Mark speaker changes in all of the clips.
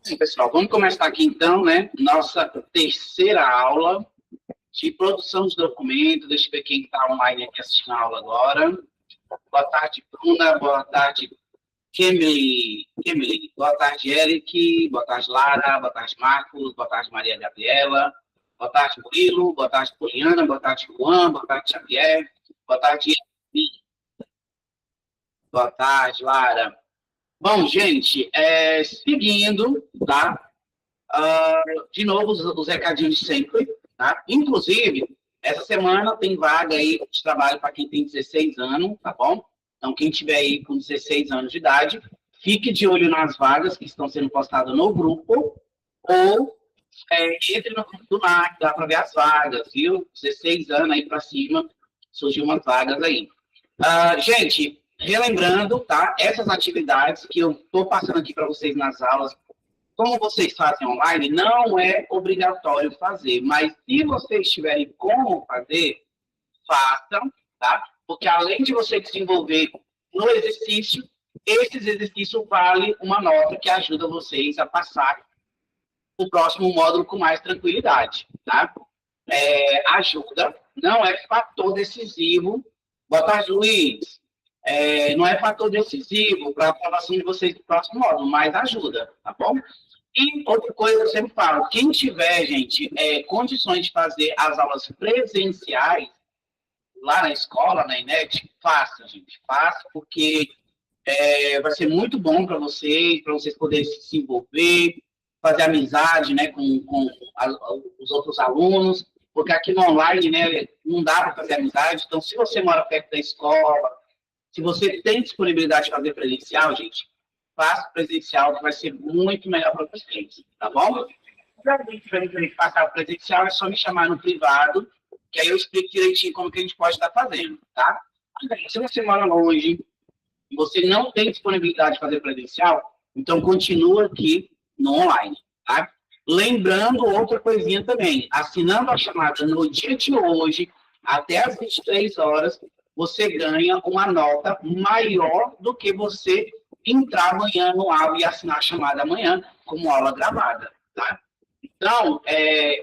Speaker 1: Sim, pessoal, vamos começar aqui então, né? Nossa terceira aula de produção de documento. Deixa eu ver quem está online aqui assistindo a aula agora. Boa tarde, Bruna. Boa tarde, Kemily. Boa tarde, Eric. Boa tarde, Lara. Boa tarde, Marcos. Boa tarde, Maria Gabriela. Boa tarde, Murilo. Boa tarde, Poliana. Boa tarde, Juan. Boa tarde, Xavier. Boa tarde, Emi. Boa tarde, Lara. Bom, gente, seguindo, tá? De novo, os recadinhos de sempre, tá? Inclusive, essa semana tem vaga aí de trabalho para quem tem 16 anos, tá bom? Então, quem tiver aí com 16 anos de idade, fique de olho nas vagas que estão sendo postadas no grupo, ou entre no grupo do NAC, dá para ver as vagas, viu? 16 anos aí para cima, surgiu umas vagas aí. Gente, relembrando, tá? Essas atividades que eu estou passando aqui para vocês nas aulas, como vocês fazem online, não é obrigatório fazer, mas se vocês tiverem como fazer, façam, tá? Porque além de você desenvolver no exercício, esses exercícios valem uma nota que ajuda vocês a passar o próximo módulo com mais tranquilidade, tá? Ajuda, não é fator decisivo. Boa tarde, Luiz. Não é fator decisivo para a aprovação de vocês do próximo módulo, mas ajuda, tá bom? E outra coisa que eu sempre falo, quem tiver, gente, condições de fazer as aulas presenciais lá na escola, na INET, faça, gente, faça, porque vai ser muito bom para vocês poderem se desenvolver, fazer amizade, né, com os outros alunos, porque aqui no online, né, não dá para fazer amizade. Então, se você mora perto da escola, se você tem disponibilidade de fazer presencial, gente, faça presencial, que vai ser muito melhor para vocês, tá bom? Se alguém tiver que passar o presencial, é só me chamar no privado, que aí eu explico direitinho como que a gente pode estar fazendo, tá? Se você mora longe e você não tem disponibilidade de fazer presencial, então continua aqui no online, tá? Lembrando outra coisinha também, assinando a chamada no dia de hoje, até às 23 horas, você ganha uma nota maior do que você entrar amanhã no aula e assinar a chamada amanhã como aula gravada, tá? Então,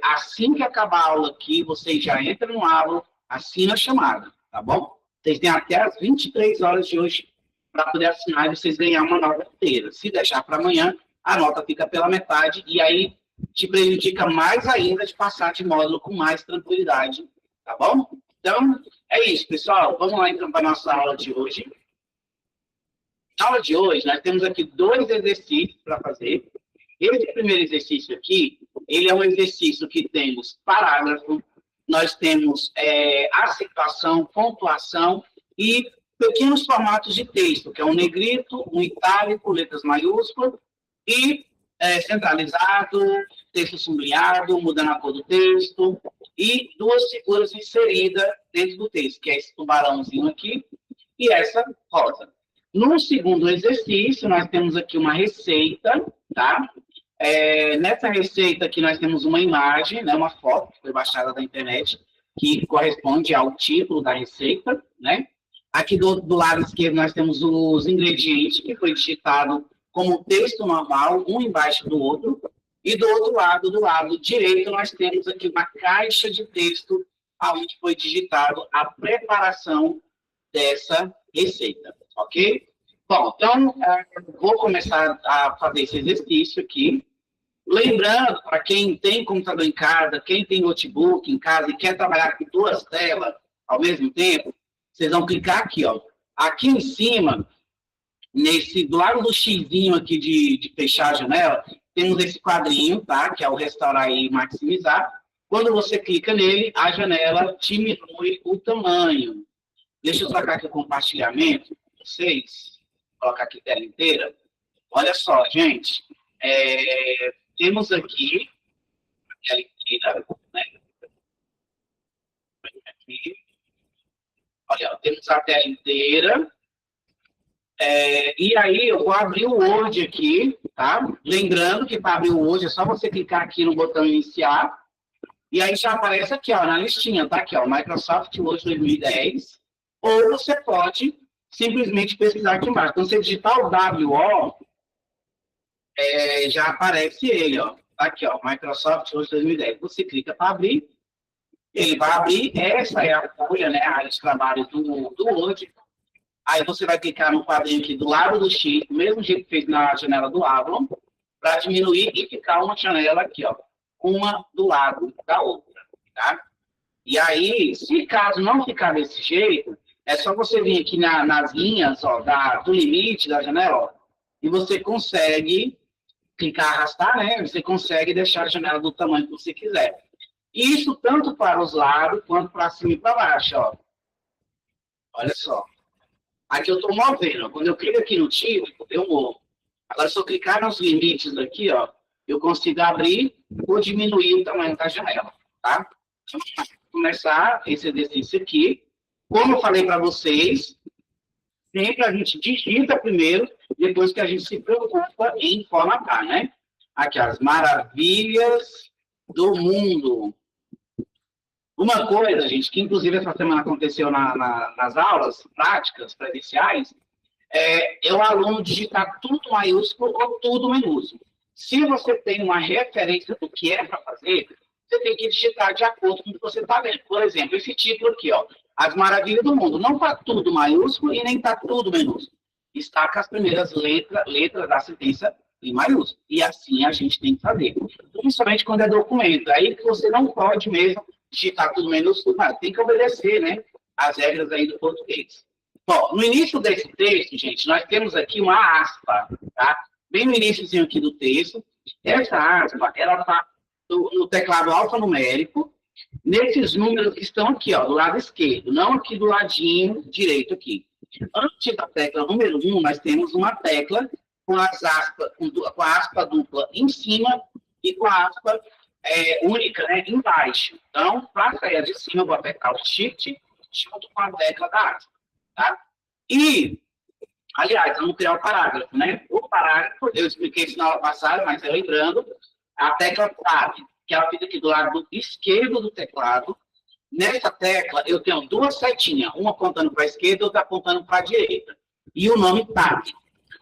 Speaker 1: assim que acabar a aula aqui, vocês já entram no aula, assinam a chamada, tá bom? Vocês têm até as 23 horas de hoje para poder assinar e vocês ganhar uma nota inteira. Se deixar para amanhã, a nota fica pela metade e aí te prejudica mais ainda de passar de módulo com mais tranquilidade, tá bom? Então, é isso, pessoal. Vamos lá, então, para a nossa aula de hoje. Na aula de hoje, nós temos aqui 2 exercícios para fazer. Esse primeiro exercício aqui, ele é um exercício que temos parágrafo, nós temos acentuação, pontuação e pequenos formatos de texto, que é um negrito, um itálico, letras maiúsculas, e centralizado, texto sublinhado, mudando a cor do texto, e 2 figuras inseridas dentro do texto, que é esse tubarãozinho aqui e essa rosa. No segundo exercício, nós temos aqui uma receita, tá? Nessa receita aqui nós temos uma imagem, né, uma foto que foi baixada da internet, que corresponde ao título da receita, né? Aqui do lado esquerdo nós temos os ingredientes, que foi digitado como texto normal, um embaixo do outro. E do lado direito, nós temos aqui uma caixa de texto, onde foi digitado a preparação dessa receita, ok? Bom, então, vou começar a fazer esse exercício aqui. Lembrando, para quem tem computador em casa, quem tem notebook em casa e quer trabalhar com 2 telas ao mesmo tempo, vocês vão clicar aqui, ó. Aqui em cima, do lado do xizinho aqui de fechar a janela, temos esse quadrinho, tá? Que é o restaurar e maximizar. Quando você clica nele, a janela diminui o tamanho. Deixa eu trocar aqui o compartilhamento com vocês. Vou colocar aqui a tela inteira. Olha só, gente. Temos aqui a tela inteira, né? Aqui. Olha, temos a tela inteira. E aí, eu vou abrir o Word aqui, tá? Lembrando que para abrir o Word é só você clicar aqui no botão iniciar. E aí já aparece aqui, ó, na listinha, tá? Aqui, ó, Microsoft Word 2010. Ou você pode simplesmente pesquisar aqui embaixo. Quando você digitar o WO, já aparece ele, ó. Aqui, ó, Microsoft Word 2010. Você clica para abrir, ele vai abrir. Essa é a folha, né, a área de trabalho do Word. Aí você vai clicar no quadrinho aqui do lado do X, do mesmo jeito que fez na janela do Avalon, para diminuir e ficar uma janela aqui, ó, uma do lado da outra, tá? E aí, se caso não ficar desse jeito, é só você vir aqui nas linhas, ó, do limite da janela, ó, e você consegue clicar, arrastar, né? Você consegue deixar a janela do tamanho que você quiser. Isso tanto para os lados quanto para cima e para baixo, ó. Olha só. Aqui eu estou movendo. Quando eu clico aqui no tiro, eu movo. Agora, se eu clicar nos limites aqui, ó, eu consigo abrir ou diminuir o tamanho da janela, tá? Então, vamos começar esse exercício aqui. Como eu falei para vocês, sempre a gente digita primeiro, depois que a gente se preocupa em formatar, né? Aqui, as maravilhas do mundo. Uma coisa, gente, que inclusive essa semana aconteceu nas aulas práticas, presenciais, é o aluno digitar tudo maiúsculo ou tudo minúsculo. Se você tem uma referência do que é para fazer, você tem que digitar de acordo com o que você está vendo. Por exemplo, esse título aqui, ó, As Maravilhas do Mundo. Não está tudo maiúsculo e nem está tudo minúsculo. Está com as primeiras letras da sentença em maiúsculo. E assim a gente tem que fazer. Principalmente quando é documento. Aí que você não pode mesmo digitar tudo minúsculo, mas tem que obedecer, né, as regras aí do português. Bom, no início desse texto, gente, nós temos aqui uma aspa, tá? Bem no iníciozinho aqui do texto. Essa aspa, ela está no teclado alfanumérico, nesses números que estão aqui, ó, do lado esquerdo, não aqui do ladinho direito aqui. Antes da tecla número 1, nós temos uma tecla com a aspa dupla em cima e com a aspa única, né, embaixo. Então, para sair de cima, eu vou apertar o Shift junto com a tecla da aspa, tá? E, aliás, vamos criar o parágrafo, né? O parágrafo, eu expliquei isso na aula passada, mas lembrando, a tecla Tab, que ela fica aqui do lado esquerdo do teclado. Nessa tecla, eu tenho duas setinhas, uma apontando para a esquerda e outra apontando para a direita. E o nome Tab.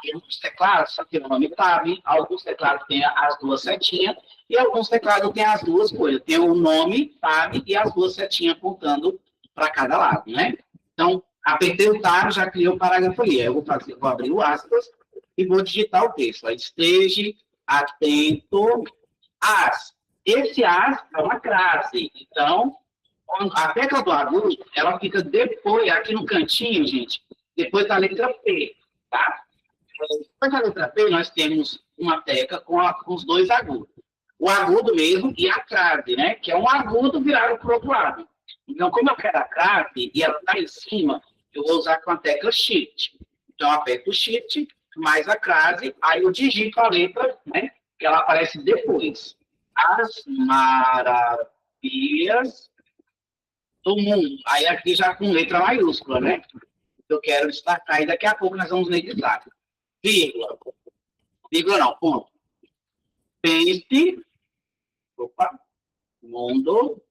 Speaker 1: Em alguns teclados só tem o nome Tab, alguns teclados têm as duas setinhas, e alguns teclados têm as duas coisas. Tem o nome Tab e as duas setinhas apontando para cada lado, né? Então, apertei o Tab, já criei o parágrafo ali. Eu vou abrir o aspas e vou digitar o texto. Esteja atento às. Esse as é uma crase. Então, a tecla do agudo, ela fica depois, aqui no cantinho, gente, depois da letra P, tá? Depois da letra P, nós temos uma tecla com os dois agudos. O agudo mesmo e a crase, né? Que é um agudo virado para o outro lado. Então, como eu quero a crase e ela está em cima, eu vou usar com a tecla Shift. Então, eu aperto o Shift, mais a crase, aí eu digito a letra, né? Que ela aparece depois. As maravilhas do mundo. Aí aqui já com letra maiúscula, né? Eu quero destacar e daqui a pouco nós vamos negociar. Vírgula. Vírgula não, ponto. Pense. Opa. Mundo.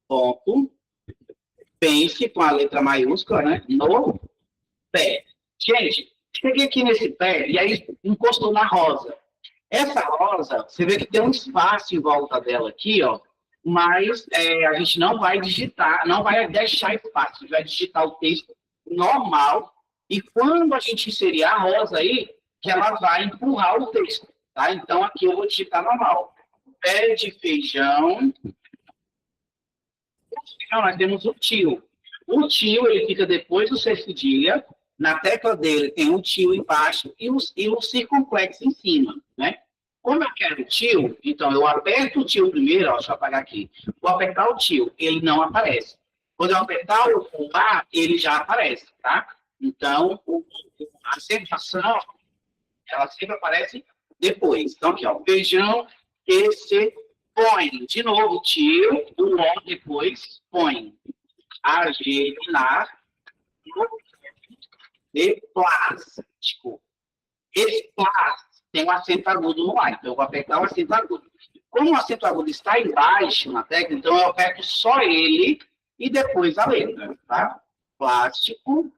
Speaker 1: Ponto. Pense com a letra maiúscula, né? No pé. Gente, cheguei aqui nesse pé e aí encostou na rosa. Essa rosa, você vê que tem um espaço em volta dela aqui, ó, mas a gente não vai digitar, não vai deixar espaço, a gente vai digitar o texto normal, e quando a gente inserir a rosa aí, que ela vai empurrar o texto, tá? Então, aqui eu vou digitar normal. Pé de feijão. Nós temos o tio. O tio, ele fica depois do C cedilha. Na tecla dele tem um tio embaixo e o circunflexo em cima, né? Como eu quero o tio, então eu aperto o tio primeiro, ó, deixa eu apagar aqui. Vou apertar o tio, ele não aparece. Quando eu apertar o A, ele já aparece, tá? Então, a acentuação, ela sempre aparece depois. Então, aqui, ó, feijão, esse, põe. De novo, tio, o O depois, põe. Ajeitar, de plástico. Esse plástico tem um acento agudo no ar, então eu vou apertar o acento agudo. Como o acento agudo está embaixo na tecla, então eu aperto só ele e depois a letra, tá? Plástico,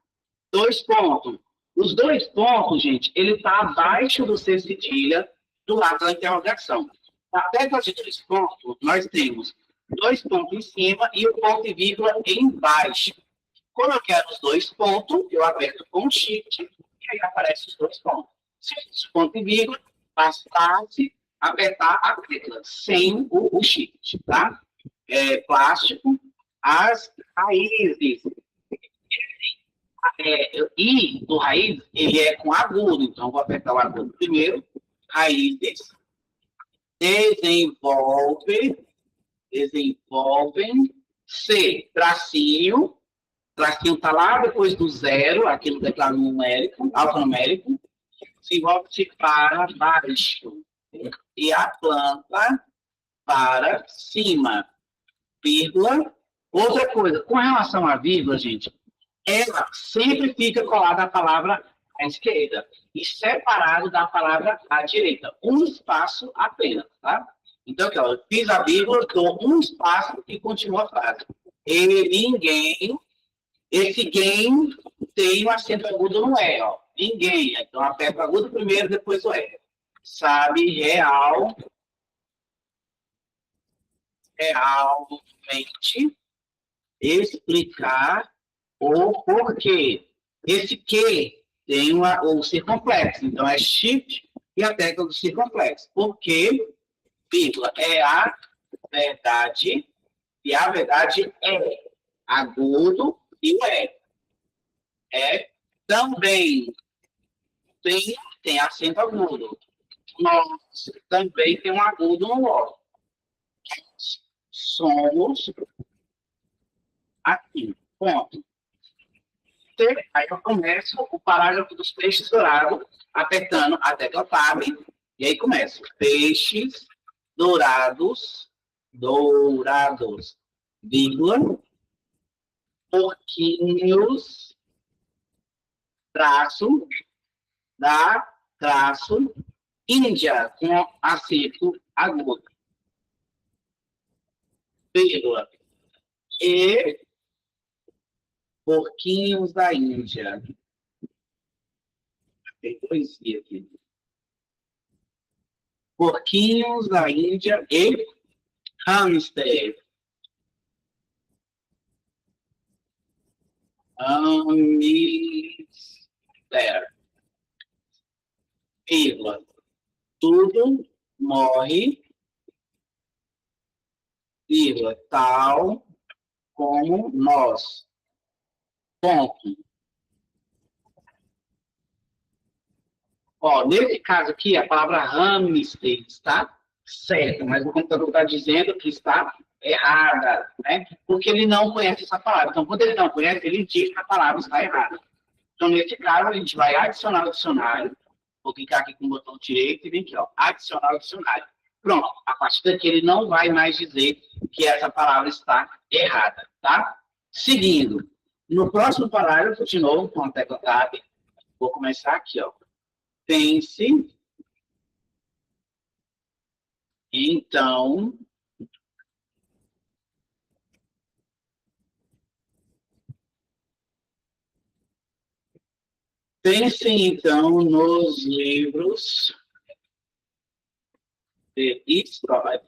Speaker 1: 2 pontos. Os 2 pontos, gente, ele está abaixo do C cedilha do lado da interrogação. Na tecla de 2 pontos, nós temos 2 pontos em cima e o ponto e vírgula embaixo. Como eu quero os 2 pontos, eu aperto com Shift e aí aparecem os 2 pontos. Se os ponto e vírgula, bastasse apertar a tecla sem o Shift, tá? Plástico, as raízes. I do raiz, ele é com agudo, então vou apertar o agudo primeiro. Raízes, desenvolvem, C, tracinho está lá depois do zero, aqui no teclado numérico, alfanumérico, desenvolve-se para baixo, e a planta para cima, vírgula. Outra coisa, com relação à vírgula, gente, ela sempre fica colada à palavra à esquerda e separado da palavra à direita. Um espaço apenas, tá? Então, aqui, ó, eu fiz a vírgula, dou um espaço e continua a frase. Ninguém, esse game tem um acento agudo no E, ó. Ninguém. Então, aperta o agudo primeiro, depois o E. Sabe realmente explicar o porquê. Esse que tem o circunflexo. Então, é shift e a tecla do circunflexo. Porque, vírgula, é a verdade, e a verdade é agudo e o também tem acento agudo. Nós também tem um agudo no O. Somos aqui. Ponto. Aí eu começo o parágrafo dos peixes dourados, apertando a tecla Tab, e aí começo. Peixes dourados, vírgula, porquinhos, traço, Índia, com acento agudo, vírgula, e porquinhos da Índia. Tem poesia aqui. Porquinhos da Índia e hamster. Vírgula. Tudo morre, vírgula, tal como nós. Ponto. Ó, nesse caso aqui, a palavra hamster está certa, mas o computador está dizendo que está errada, né? Porque ele não conhece essa palavra. Então, quando ele não conhece, ele diz que a palavra está errada. Então, nesse caso, a gente vai adicionar o dicionário. Vou clicar aqui com o botão direito e vem aqui, ó, adicionar o dicionário. Pronto, a partir daqui ele não vai mais dizer que essa palavra está errada, tá? Seguindo, no próximo parágrafo, de novo, com a tecla Tab, vou começar aqui, ó. Pense, então, nos livros de história.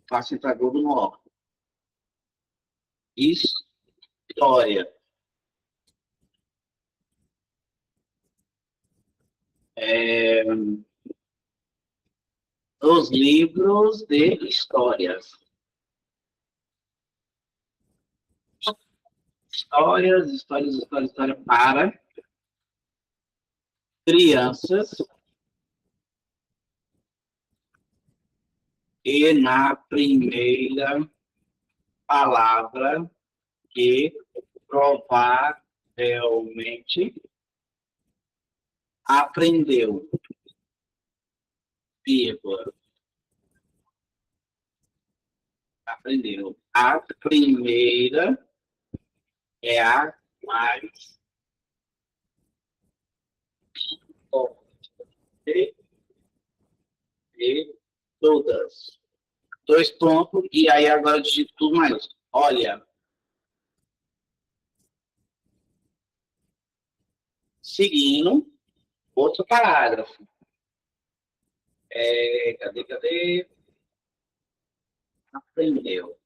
Speaker 1: Faça entrar agudo no O. História. Os livros de histórias. História para crianças e na primeira palavra que provavelmente aprendeu, vírgula. Aprendeu. A primeira é a mais importante de todas. 2 pontos, e aí agora digito tudo mais. Olha. Seguindo, outro parágrafo. Cadê? Aprendeu.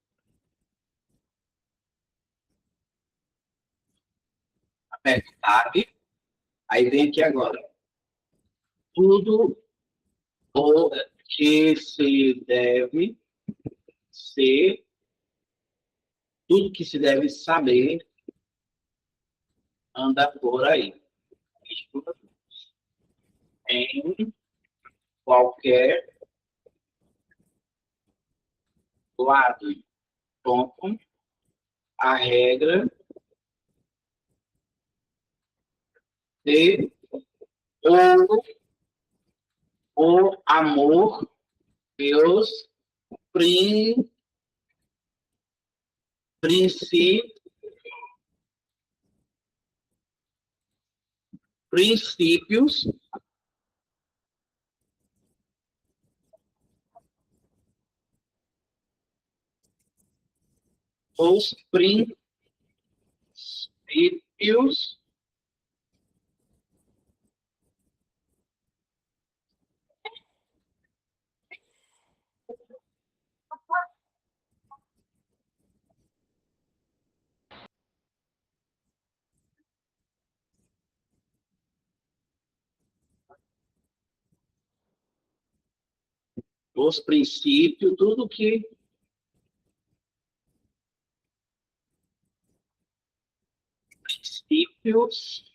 Speaker 1: Aperta o Tab. Aí vem aqui agora. Tudo o que se deve ser, tudo que se deve saber anda por aí. Em qualquer lado. Ponto. A regra de o amor e os princípios os princípios tudo que princípios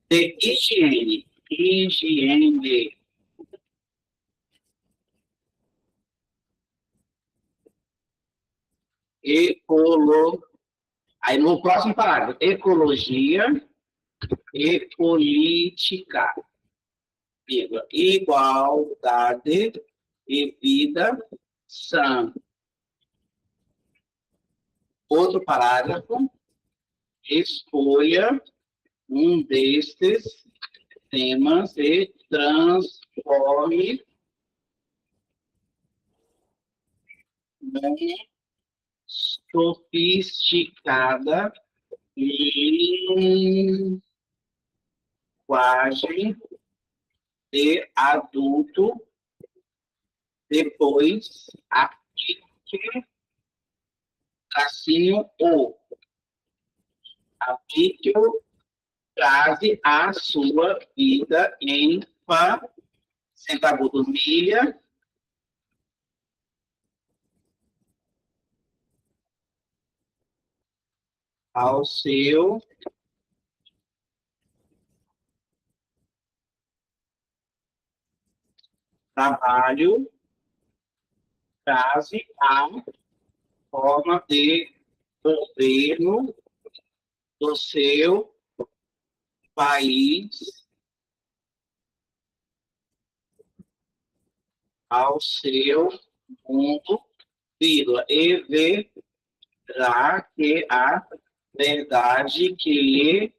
Speaker 1: de higiene, aí no próximo parágrafo, ecologia e política, igualdade e vida sã. Outro parágrafo, escolha um destes temas e transforme numa sofisticada linguagem de adulto, depois aplique tracinho ou aplique-o, trase a sua vida em centavos milha, ao seu trabalho, trase a forma de governo do seu país ao seu mundo, vírgula, e verá que a verdade que lhe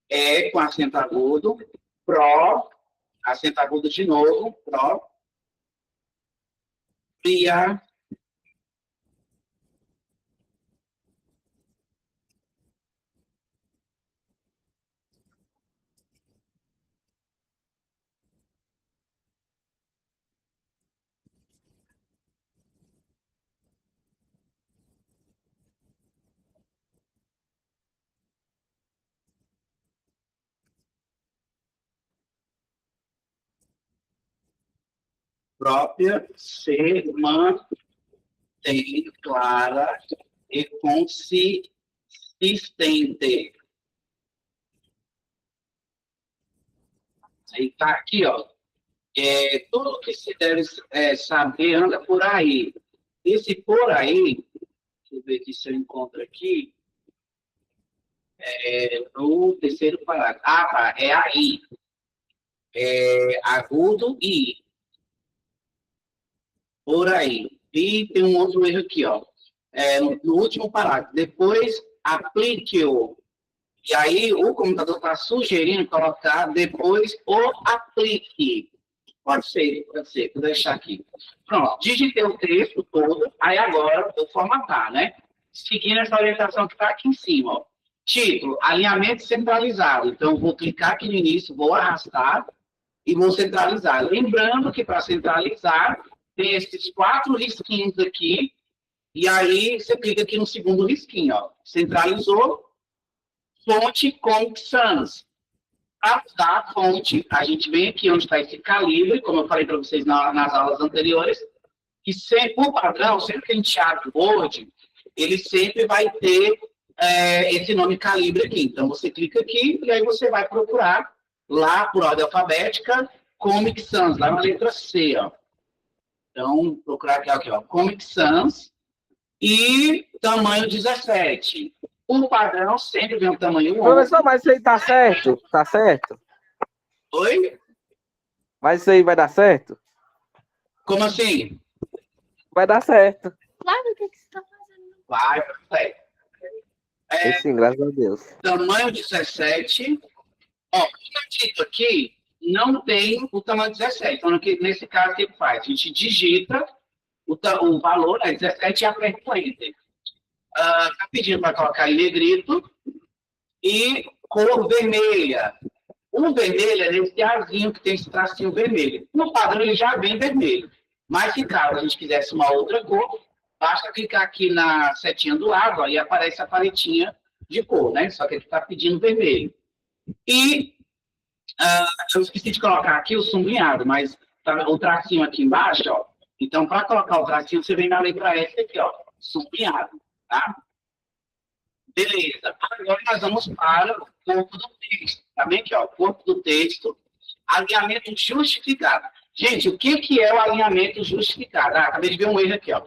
Speaker 1: é, com acento agudo, acento agudo de novo, própria ser mantém clara e consistente. Aí está aqui, ó. Tudo que se deve saber anda por aí. Esse por aí, deixa eu ver aqui se eu encontro aqui, no terceiro parágrafo. Ah, tá, é aí. Agudo e por aí. E tem um outro erro aqui, ó. No último parágrafo. Depois, aplique-o. E aí, o computador está sugerindo colocar depois o aplique. Pode ser. Vou deixar aqui. Pronto, digitei o texto todo. Aí agora, vou formatar, né? Seguindo essa orientação que está aqui em cima, ó. Título, alinhamento centralizado. Então, eu vou clicar aqui no início, vou arrastar e vou centralizar. Lembrando que para centralizar, tem esses 4 risquinhos aqui, e aí você clica aqui no segundo risquinho, ó. Centralizou, fonte Comic Sans. Para usar a fonte, a gente vem aqui onde está esse calibre, como eu falei para vocês nas aulas anteriores, que sempre, por padrão, sempre que a gente abre o Word, ele sempre vai ter esse nome calibre aqui. Então, você clica aqui e aí você vai procurar lá por ordem alfabética Comic Sans, lá na letra C, ó. Então, procurar aqui, ó, Comic Sans e tamanho 17. Por padrão, sempre vem o tamanho 11.
Speaker 2: Professor, mas isso aí tá certo? Tá certo?
Speaker 1: Oi?
Speaker 2: Mas isso aí vai dar certo?
Speaker 1: Como assim?
Speaker 2: Vai dar certo.
Speaker 3: Claro, o que você tá fazendo?
Speaker 1: Vai, perfeito.
Speaker 2: Sim, graças a Deus.
Speaker 1: Tamanho 17. Ó, como eu digo aqui, não tem o tamanho 17. Então, nesse caso, o que faz? A gente digita o valor, 17, e aperta o Enter. Está pedindo para colocar em negrito e cor vermelha. O vermelho é esse azinho que tem esse tracinho vermelho. No padrão, ele já vem vermelho. Mas se caso a gente quisesse uma outra cor, basta clicar aqui na setinha do lado, ó, e aparece a paletinha de cor, né? Só que ele está pedindo vermelho. E eu esqueci de colocar aqui o sublinhado, mas tá o tracinho aqui embaixo, ó. Então, para colocar o tracinho, você vem na letra S aqui, ó, sublinhado, tá? Beleza. Agora nós vamos para o corpo do texto. Tá bem aqui, ó, corpo do texto, alinhamento justificado. Gente, o que é o alinhamento justificado? Acabei de ver um erro aqui, ó.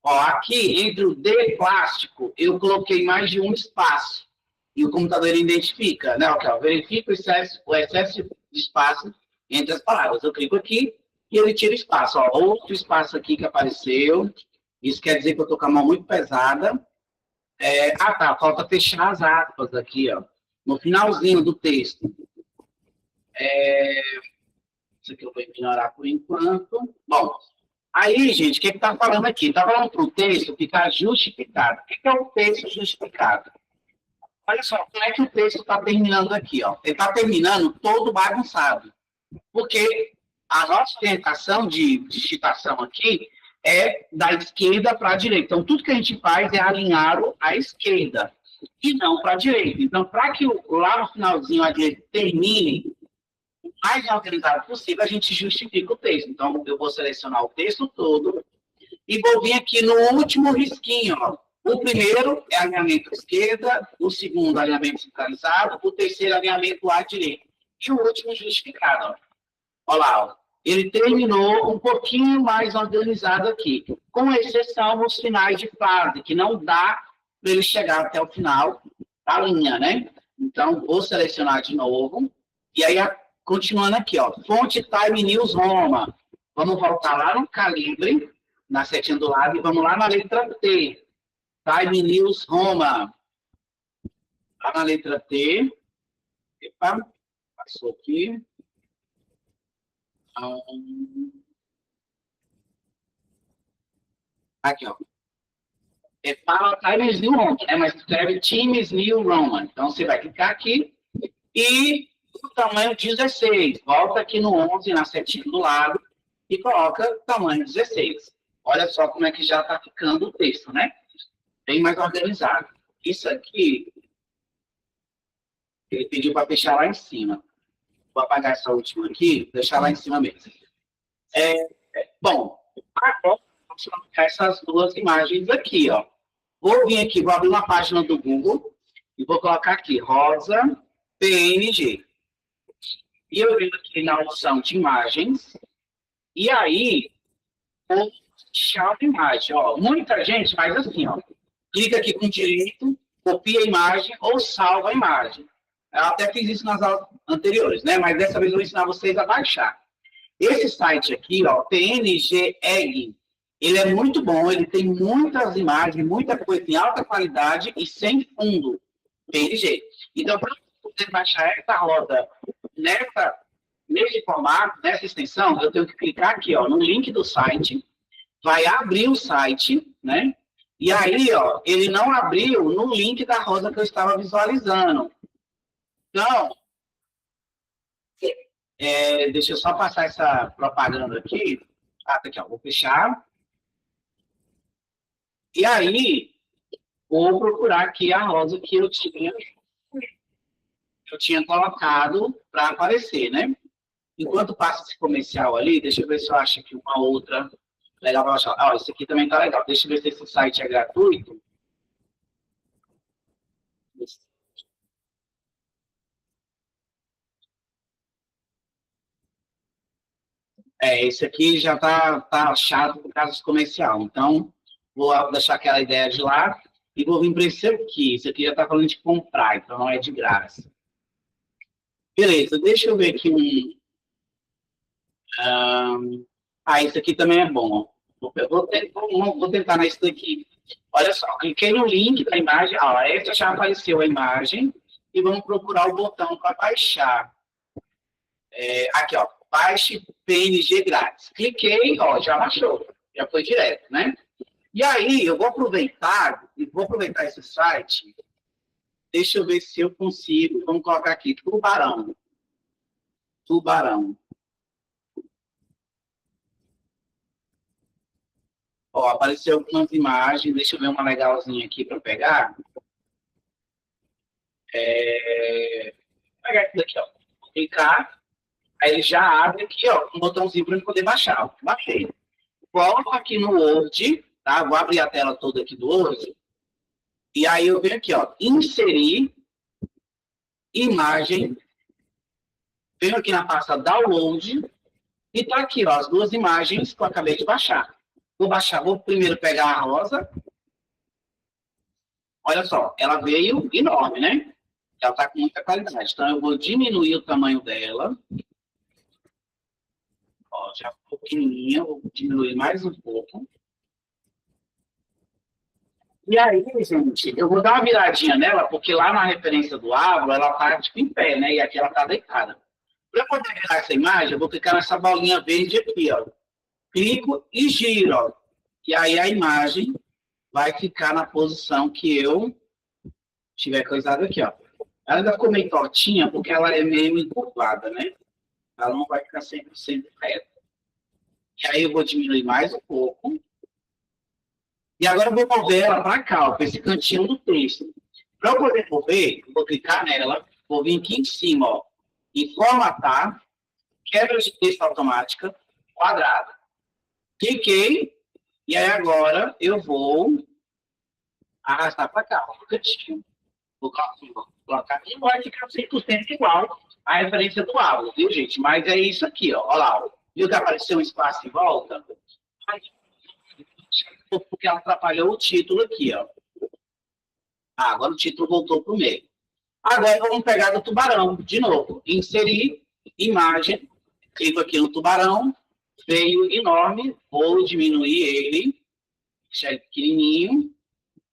Speaker 1: Ó, aqui, entre o D plástico, eu coloquei mais de um espaço. E o computador identifica, né? Ó, verifica o excesso de espaço entre as palavras. Eu clico aqui e ele tira espaço. Ó, outro espaço aqui que apareceu. Isso quer dizer que eu estou com a mão muito pesada. Tá, falta fechar as aspas aqui, ó. No finalzinho do texto. Isso aqui eu vou ignorar por enquanto. Bom, aí, gente, o que está falando aqui? Está falando para o texto ficar justificado. O que é o texto justificado? Olha só, como é que o texto está terminando aqui? Ó? Ele está terminando todo bagunçado. Porque a nossa orientação de digitação aqui é da esquerda para a direita. Então, tudo que a gente faz é alinhar à esquerda e não para a direita. Então, para que lá no finalzinho a direita termine o mais organizado possível, a gente justifica o texto. Então, eu vou selecionar o texto todo e vou vir aqui no último risquinho, ó. O primeiro é alinhamento à esquerda, o segundo alinhamento centralizado, o terceiro alinhamento à direita. E o último justificado. Ó. Olha lá, ó. Ele terminou um pouquinho mais organizado aqui, com exceção nos finais de frase, que não dá para ele chegar até o final da linha, né? Então, vou selecionar de novo. E aí, continuando aqui, ó. Fonte Time News Roma. Vamos voltar lá no calibre, na setinha do lado, e vamos lá na letra T. Time News Roma. Lá na letra T. Epa, passou aqui. Aqui, ó. Fala Times New Roman, né? Mas escreve Times New Roman. Então, você vai clicar aqui e o tamanho 16. Volta aqui no 11, na setinha do lado, e coloca tamanho 16. Olha só como é que já está ficando o texto, né? Bem mais organizado. Isso aqui, ele pediu para deixar lá em cima. Vou apagar essa última aqui, deixar lá em cima mesmo. Bom, agora vamos colocar essas duas imagens aqui, ó. Vou vir aqui, vou abrir uma página do Google e vou colocar aqui, rosa PNG. E eu venho aqui na opção de imagens e aí vou deixar a imagem, ó. Muita gente faz assim, ó. Clica aqui com direito, copia a imagem ou salva a imagem. Eu até fiz isso nas aulas anteriores, né? Mas dessa vez eu vou ensinar vocês a baixar. Esse site aqui, ó, PNG Egg, ele é muito bom, ele tem muitas imagens, muita coisa em alta qualidade e sem fundo. PNG. Então, para você baixar essa roda nesse formato, nessa extensão, eu tenho que clicar aqui, ó, no link do site, vai abrir o site, né? E aí, ó, ele não abriu no link da rosa que eu estava visualizando. Então, deixa eu só passar essa propaganda aqui. Ah, tá aqui, ó, vou fechar. E aí, vou procurar aqui a rosa que eu tinha colocado para aparecer, né? Enquanto passa esse comercial ali, deixa eu ver se eu acho aqui uma outra legal para achar. Ó, esse aqui também tá legal. Deixa eu ver se esse site é gratuito. Esse aqui já tá chato por causa do comercial. Então, vou deixar aquela ideia de lá e vou vir para esse aqui. Esse aqui já tá falando de comprar, então não é de graça. Beleza, deixa eu ver aqui esse aqui também é bom. Vou tentar nesse daqui. Olha só, cliquei no link da imagem. Essa já apareceu a imagem. E vamos procurar o botão para baixar. Aqui, ó. Baixe PNG grátis. Cliquei, ó, já baixou. Já foi direto, né? E aí, eu vou aproveitar esse site. Deixa eu ver se eu consigo. Vamos colocar aqui, Tubarão. Ó, apareceu algumas imagens. Deixa eu ver uma legalzinha aqui para pegar. Vou pegar isso daqui, ó. Vou clicar. Aí ele já abre aqui, ó, um botãozinho para eu poder baixar. Baixei. Coloco aqui no Word, tá? Vou abrir a tela toda aqui do Word. E aí eu venho aqui, ó, inserir imagem. Venho aqui na pasta Download. E tá aqui, ó, as duas imagens que eu acabei de baixar. Vou primeiro pegar a rosa. Olha só, ela veio enorme, né? Ela tá com muita qualidade. Então eu vou diminuir o tamanho dela. Ó, já ficou pequenininha, vou diminuir mais um pouco. E aí, gente, eu vou dar uma viradinha nela, porque lá na referência do árvore, ela tá tipo em pé, né? E aqui ela tá deitada. Para eu poder virar essa imagem, eu vou clicar nessa bolinha verde aqui, ó. Clico e giro, ó. E aí a imagem vai ficar na posição que eu tiver coisado aqui, ó. Ela ainda ficou meio tortinha, porque ela é meio encurvada, né? Ela não vai ficar 100% reta. E aí eu vou diminuir mais um pouco. E agora eu vou mover ela para cá, para esse cantinho do texto. Para eu poder mover, eu vou clicar nela, vou vir aqui em cima, ó, e formatar, quebra de texto automática, quadrado. Cliquei, e aí agora eu vou arrastar para cá, para o cantinho. Vou colocar, não vai ficar 100% igual à referência do árvore, viu, gente? Mas é isso aqui, ó. Olha lá, ó. Viu que apareceu um espaço em volta? Porque ela atrapalhou o título aqui, ó. Agora o título voltou para o meio. Agora vamos pegar do tubarão, de novo. Inserir, imagem, clico aqui no tubarão, veio enorme, vou diminuir ele, deixar ele pequenininho,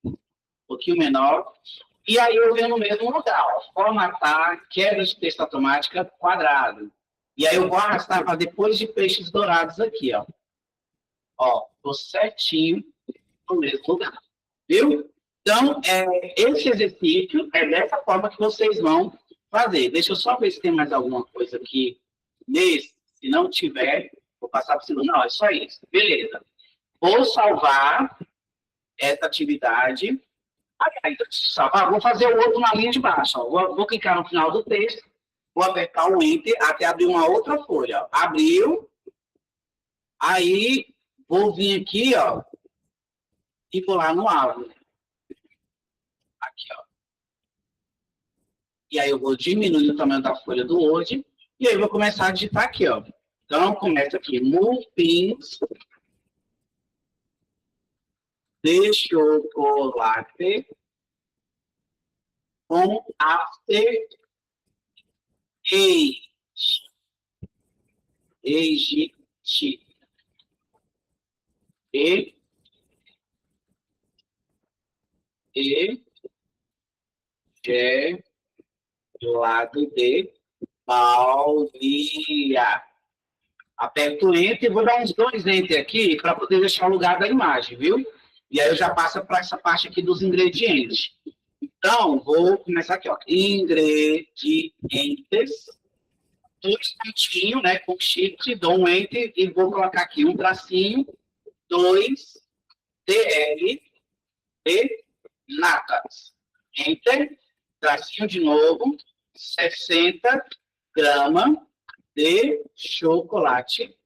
Speaker 1: um pouquinho menor. E aí eu venho no mesmo lugar, ó, formatar, quebra de texto automática, quadrado. E aí eu vou arrastar para depois de peixes dourados aqui, ó. Ó, tô certinho no mesmo lugar. Viu? Então, esse exercício é dessa forma que vocês vão fazer. Deixa eu só ver se tem mais alguma coisa aqui nesse. Se não tiver, vou passar para o segundo. Não, é só isso. Beleza. Vou salvar essa atividade. Salvar, vou fazer o outro na linha de baixo. Ó. Vou clicar no final do texto, vou apertar o Enter até abrir uma outra folha. Ó. Abriu. Aí, vou vir aqui, ó, e vou lá no árvore. Aqui, ó. E aí eu vou diminuir o tamanho da folha do Word. E aí eu vou começar a digitar aqui, ó. Então, começa aqui. Move pins de chocolate com after age. E do lado de Baunilha. Aperto o Enter e vou dar uns 2 Enter aqui para poder deixar o lugar da imagem, viu? E aí eu já passo para essa parte aqui dos ingredientes. Então, vou começar aqui, ó. Ingredientes. 2 pontinhos, né? Com shift, dou um enter e vou colocar aqui um tracinho, 2 TL de natas. Enter, tracinho de novo, 60 gramas de chocolate.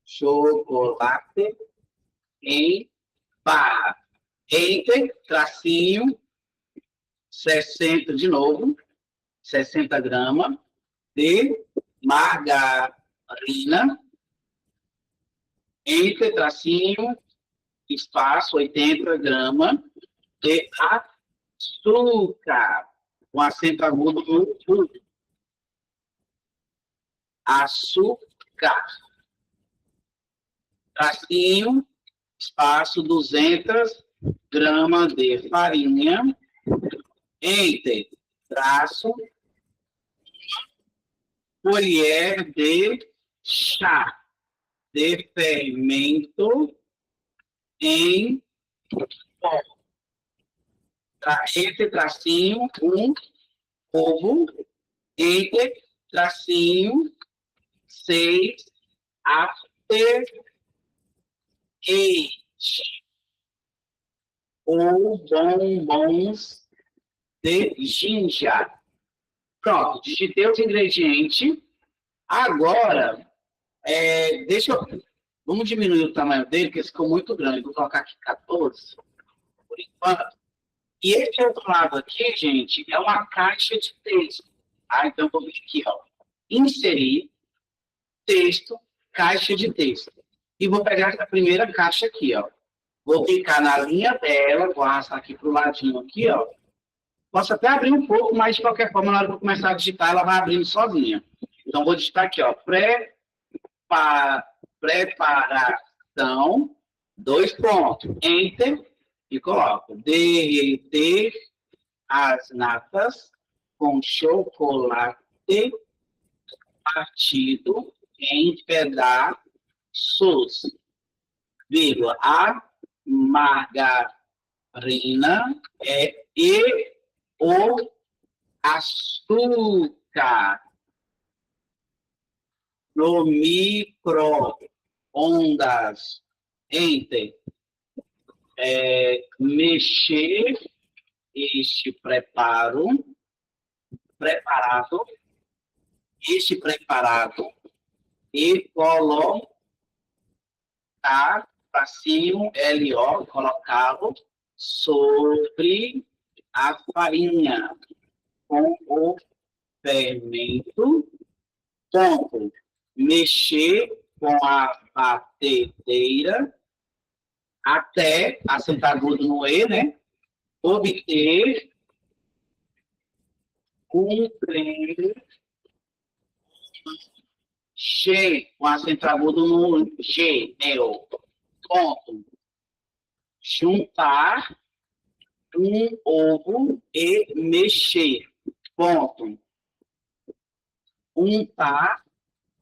Speaker 1: Chocolate em barra. Enter, tracinho, 60 de novo, 60 gramas de margarina. Enter, tracinho, espaço, 80 gramas de açúcar. Com acento agudo no tudo. Açúcar. Tracinho, espaço, 200 gramas de farinha. Enter, traço, colher de chá de fermento em pó. Enter, tracinho, um ovo. Enter, tracinho, 6 after eight. Ou bombons de ginja. Pronto, digitei os ingredientes. Agora, vamos diminuir o tamanho dele, porque ficou muito grande. Vou colocar aqui 14, por enquanto. E esse outro lado aqui, gente, é uma caixa de texto. Ah, então, vou vir aqui, ó. Inserir texto, caixa de texto. E vou pegar essa primeira caixa aqui, ó. Vou clicar na linha dela, vou arrastar aqui para o ladinho aqui, ó. Posso até abrir um pouco, mas de qualquer forma, na hora que eu começar a digitar, ela vai abrindo sozinha. Então, vou digitar aqui, ó. Preparação, 2 pontos. Enter. E coloco. Derreter as natas com chocolate partido em pedaços. Vírgula. A margarina e o açúcar no micro-ondas. Enter. Mexer este preparado e colocar tracinho LO, colocá-lo sobre a farinha com o fermento. Ponto. Mexer com a batedeira até assentar agudo no E, né? Obter um creme G, com acento agudo no G, meu. Ponto. Juntar um ovo e mexer. Ponto. Untar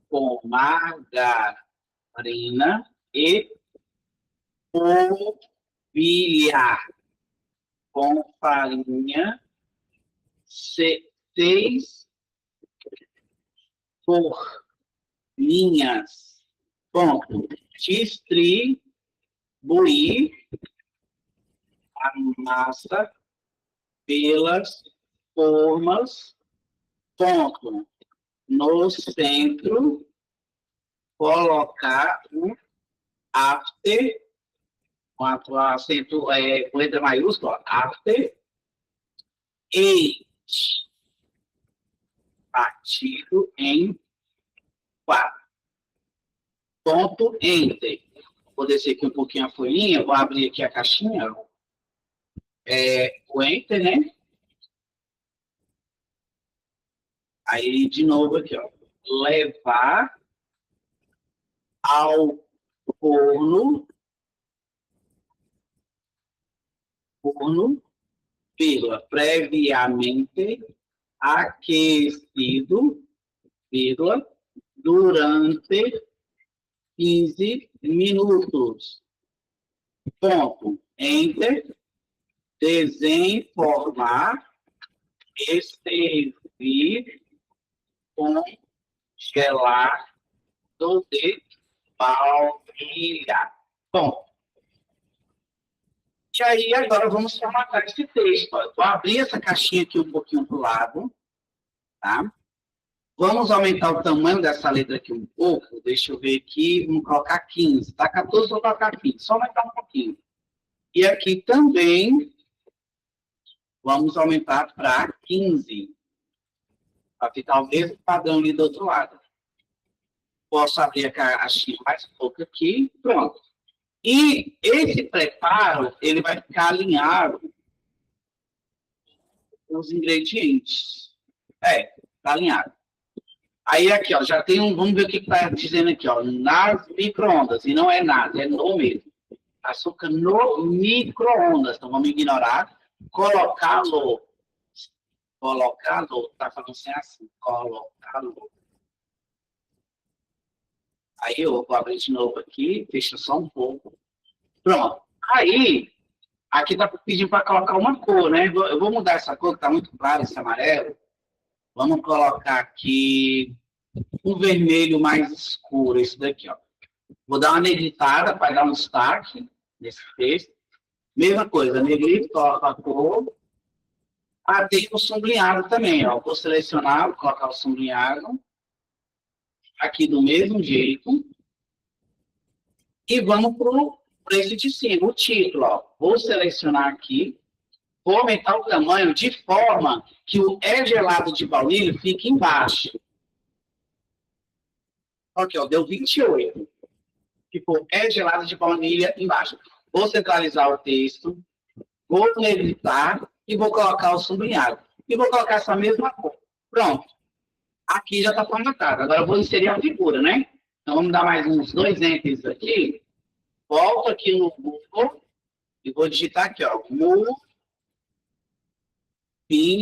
Speaker 1: com margarina e polvilhar com farinha 6 forminhas. Ponto. Distribuir a massa pelas formas. Ponto. No centro, colocar um after, com acento, com letra maiúscula, after, eight, partido em 4. Ponto, enter. Vou descer aqui um pouquinho a folhinha, vou abrir aqui a caixinha, o enter, né? Aí, de novo aqui, ó, levar ao forno, vírgula, previamente aquecido, vírgula, durante 15 minutos. ponto, enter, desenformar, extervir, congelar, de baunilha. Bom, e aí agora vamos formatar esse texto. Vou abrir essa caixinha aqui um pouquinho para o lado, tá? Vamos aumentar o tamanho dessa letra aqui um pouco. Deixa eu ver aqui, vamos colocar 15. Tá 14, vou colocar 15. Só aumentar um pouquinho. E aqui também vamos aumentar para 15. Para ficar o mesmo padrão ali do outro lado. Posso abrir a caixinha mais um pouco aqui. Pronto. E esse preparo, ele vai ficar alinhado com os ingredientes. Está alinhado. Aí aqui, ó, já tem um, vamos ver o que está dizendo aqui, ó, nas micro-ondas, e não é nada, é no mesmo. Açúcar no micro-ondas, então vamos ignorar, colocá-lo, tá falando assim, colocá-lo. Aí eu vou abrir de novo aqui, fecha só um pouco. Pronto. Aí, aqui está pedindo para colocar uma cor, né? Eu vou mudar essa cor, que está muito clara, esse amarelo. Vamos colocar aqui um vermelho mais escuro, esse daqui, ó. Vou dar uma negritada para dar um destaque nesse texto. Mesma coisa, negrito, coloca a cor. Tem o sublinhado também, ó. Vou selecionar, vou colocar o sublinhado. Aqui do mesmo jeito. E vamos para esse de cima, o título, ó. Vou selecionar aqui. Vou aumentar o tamanho de forma que o é gelado de baunilha fique embaixo. Aqui, ó, deu 28. Ficou é gelado de baunilha embaixo. Vou centralizar o texto, vou negritar e vou colocar o sublinhado. E vou colocar essa mesma cor. Pronto. Aqui já está formatado. Agora eu vou inserir a figura, né? Então vamos dar mais uns 2 enters aqui. Volto aqui no Google e vou digitar aqui, ó. Muffins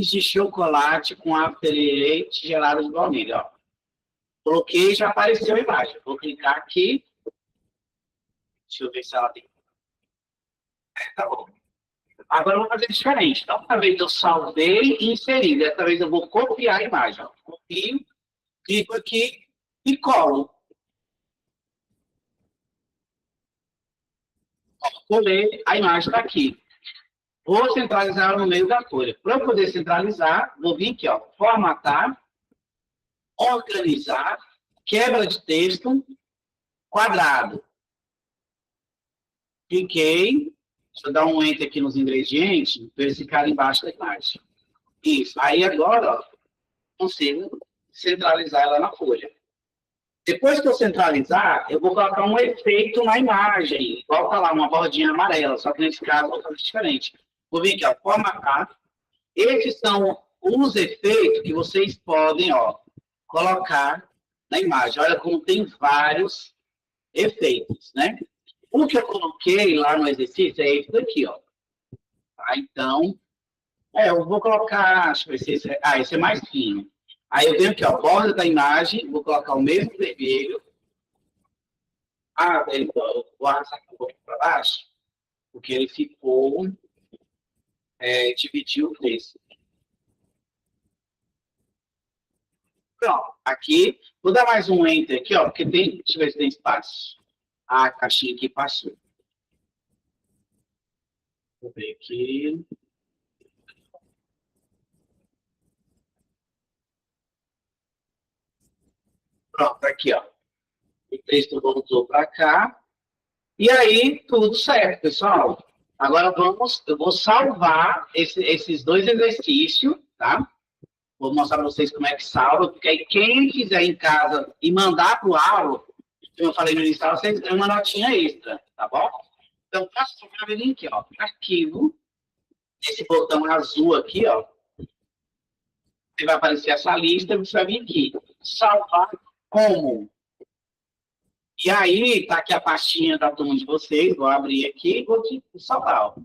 Speaker 1: de chocolate com after eight gelado de baunilha, ó. Coloquei e já apareceu a imagem. Vou clicar aqui. Deixa eu ver se ela tem. Tá bom. Agora eu vou fazer diferente. Então, outra vez eu salvei e inseri. Dessa vez eu vou copiar a imagem. Ó. Copio, clico aqui e colo. Ó, colei, a imagem está aqui. Vou centralizar ela no meio da folha. Para eu poder centralizar, vou vir aqui, ó, formatar, organizar, quebra de texto, quadrado. Cliquei. Deixa eu dar um enter aqui nos ingredientes, para eles ficarem embaixo da imagem. Isso. Aí agora, ó, consigo centralizar ela na folha. Depois que eu centralizar, eu vou colocar um efeito na imagem. Igual tá lá, uma bordinha amarela, só que nesse caso vou fazer diferente. Vou vir aqui, ó, formatar. Esses são os efeitos que vocês podem, ó, colocar na imagem. Olha como tem vários efeitos, né? O que eu coloquei lá no exercício é esse daqui, ó. Tá? Então, eu vou colocar, deixa eu ver se esse esse é mais fino. Aí eu venho aqui, ó, borda da imagem, vou colocar o mesmo vermelho. Vou arrastar aqui um pouco para baixo, porque ele ficou, dividiu o texto. Pronto, aqui, vou dar mais um enter aqui, ó, porque tem, deixa eu ver se tem espaço. A caixinha aqui passou. Vou ver aqui. Pronto, aqui, ó. O texto voltou para cá. E aí, tudo certo, pessoal. Agora eu vou salvar esses 2 exercícios, tá? Vou mostrar para vocês como é que salva, porque aí quem quiser em casa e mandar para o aula, como eu falei no início, vocês ganham uma notinha extra, tá bom? Então, para salvar, vem aqui, ó, arquivo, esse botão azul aqui, ó, vai aparecer essa lista, você vai vir aqui, salvar como. E aí, tá aqui a pastinha da turma de vocês, vou abrir aqui e vou aqui salvar, ó.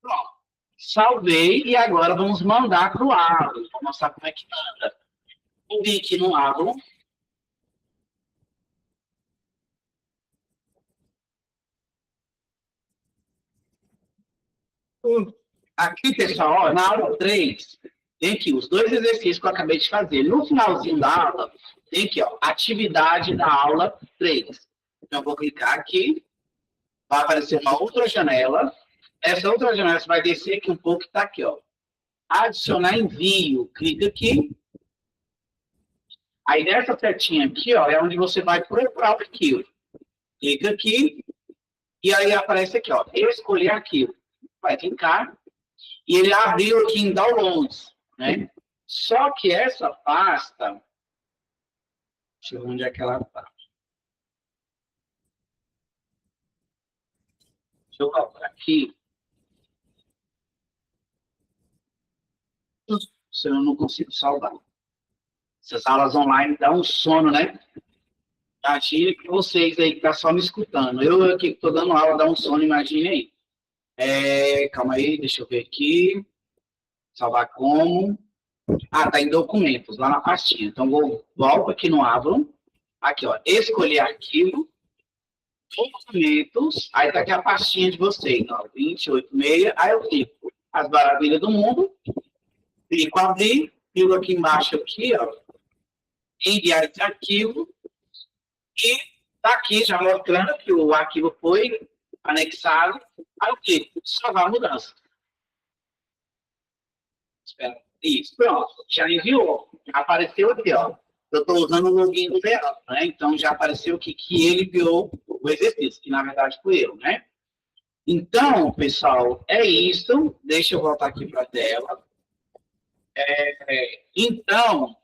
Speaker 1: Pronto. Salvei e agora vamos mandar para o Avro. Vou mostrar como é que manda. Vou vir aqui no Avro. Aqui, pessoal, ó, na aula 3, tem aqui os dois exercícios que eu acabei de fazer. No finalzinho da aula, tem aqui, ó, atividade da aula 3. Então, eu vou clicar aqui, vai aparecer uma outra janela. Essa outra janela, você vai descer aqui um pouco, está aqui, ó. Adicionar envio. Clica aqui. Aí, nessa setinha aqui, ó, é onde você vai procurar o arquivo. Clica aqui. E aí, aparece aqui, ó, escolher arquivo. Vai clicar. E ele abriu aqui em downloads, né? Só que essa pasta... Deixa eu ver onde é que ela está. Deixa eu colocar aqui. Se eu não consigo salvar. Essas aulas online dão um sono, né? Imagine que vocês aí que estão só me escutando. Eu aqui que estou dando aula, dá um sono, imagine aí. Calma aí, deixa eu ver aqui. Salvar como? Ah, tá em documentos, lá na pastinha. Então, volto aqui no Avalon. Aqui, ó, escolher arquivo. Documentos. Aí tá aqui a pastinha de vocês, ó, 286. Aí eu clico as maravilhas do mundo. Clico abrir. Clico aqui embaixo, aqui, ó. Enviar esse arquivo. E tá aqui já mostrando que o arquivo foi anexado. Aí eu clico, salvar a mudança. Espera. Isso, pronto. Já enviou. Já apareceu aqui, ó. Eu estou usando o login do Leandro, né? Então já apareceu que ele enviou o exercício, que na verdade fui eu, né? Então, pessoal, é isso. Deixa eu voltar aqui para a tela. Então,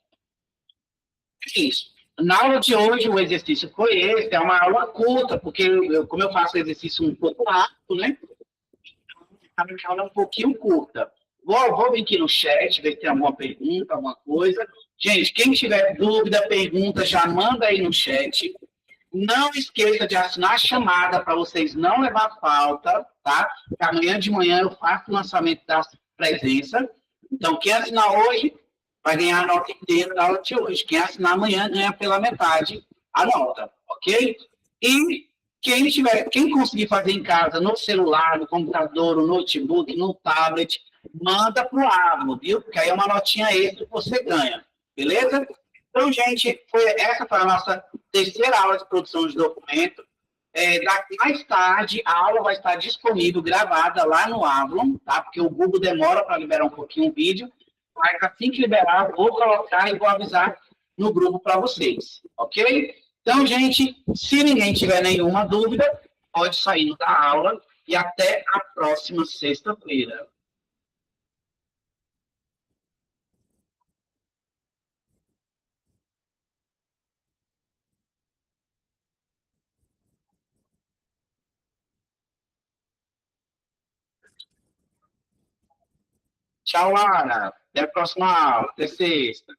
Speaker 1: é isso. Na aula de hoje, o exercício foi esse. É uma aula curta, porque como eu faço exercício um pouco rápido, né? A minha aula é um pouquinho curta. Vou vir aqui no chat, ver se tem alguma pergunta, alguma coisa. Gente, quem tiver dúvida, pergunta, já manda aí no chat. Não esqueça de assinar a chamada para vocês não levar falta, tá? Porque amanhã de manhã eu faço o lançamento da presença. Então, quem assinar hoje vai ganhar a nota inteira da aula de hoje. Quem assinar amanhã ganha pela metade a nota, ok? E quem conseguir fazer em casa, no celular, no computador, no notebook, no tablet, manda para o Avalon, viu? Porque aí é uma notinha extra que você ganha, beleza? Então, gente, essa foi a nossa terceira aula de produção de documento. Mais tarde, a aula vai estar disponível, gravada lá no Avalon, tá? Porque o Google demora para liberar um pouquinho o vídeo, mas assim que liberar, eu vou colocar e vou avisar no grupo para vocês, ok? Então, gente, se ninguém tiver nenhuma dúvida, pode sair da aula e até a próxima sexta-feira. Tchau, Lara. Até a próxima aula. Até sexta.